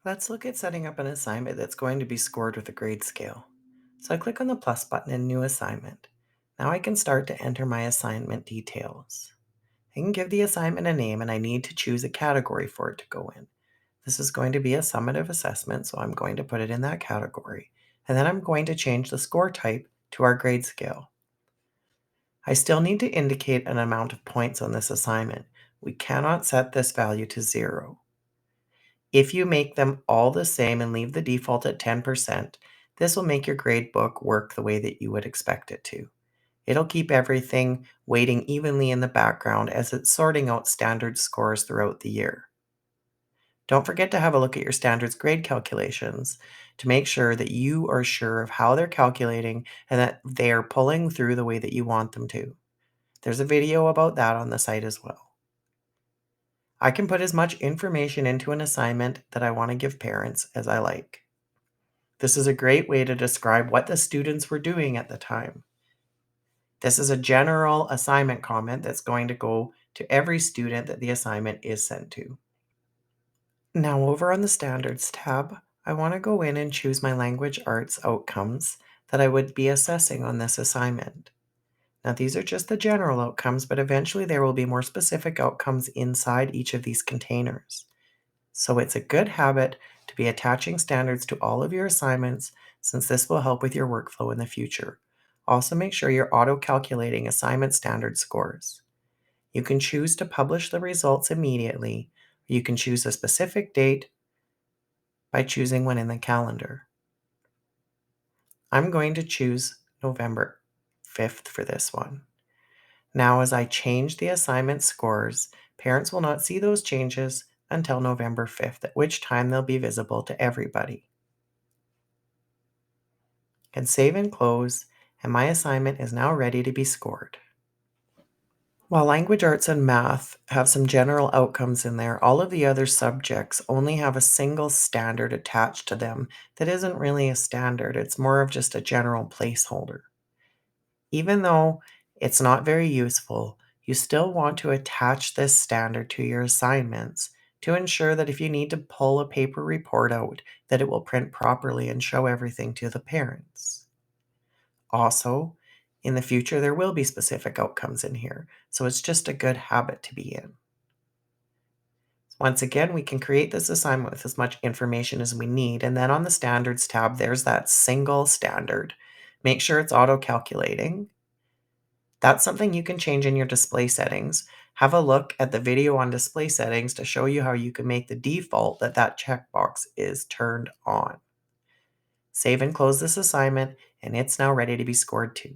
Let's look at setting up an assignment that's going to be scored with a grade scale. So I click on the plus button in New Assignment. Now I can start to enter my assignment details. I can give the assignment a name and I need to choose a category for it to go in. This is going to be a summative assessment, so I'm going to put it in that category. And then I'm going to change the score type to our grade scale. I still need to indicate an amount of points on this assignment. We cannot set this value to 0. If you make them all the same and leave the default at 10%, this will make your grade book work the way that you would expect it to. It'll keep everything weighting evenly in the background as it's sorting out standard scores throughout the year. Don't forget to have a look at your standards grade calculations to make sure that you are sure of how they're calculating and that they're pulling through the way that you want them to. There's a video about that on the site as well. I can put as much information into an assignment that I want to give parents as I like. This is a great way to describe what the students were doing at the time. This is a general assignment comment that's going to go to every student that the assignment is sent to. Now over on the Standards tab, I want to go in and choose my language arts outcomes that I would be assessing on this assignment. Now these are just the general outcomes, but eventually there will be more specific outcomes inside each of these containers. So it's a good habit to be attaching standards to all of your assignments since this will help with your workflow in the future. Also make sure you're auto-calculating assignment standard scores. You can choose to publish the results immediately. You can choose a specific date by choosing one in the calendar. I'm going to choose November 5th for this one. Now, as I change the assignment scores, parents will not see those changes until November 5th, at which time they'll be visible to everybody. I can save and close, and my assignment is now ready to be scored. While language arts and math have some general outcomes in there, all of the other subjects only have a single standard attached to them that isn't really a standard. It's more of just a general placeholder. Even though it's not very useful, you still want to attach this standard to your assignments to ensure that if you need to pull a paper report out, that it will print properly and show everything to the parents. Also, in the future, there will be specific outcomes in here, so it's just a good habit to be in. Once again, we can create this assignment with as much information as we need, and then on the Standards tab, there's that single standard. Make sure it's auto-calculating. That's something you can change in your display settings. Have a look at the video on display settings to show you how you can make the default that checkbox is turned on. Save and close this assignment, and it's now ready to be scored too.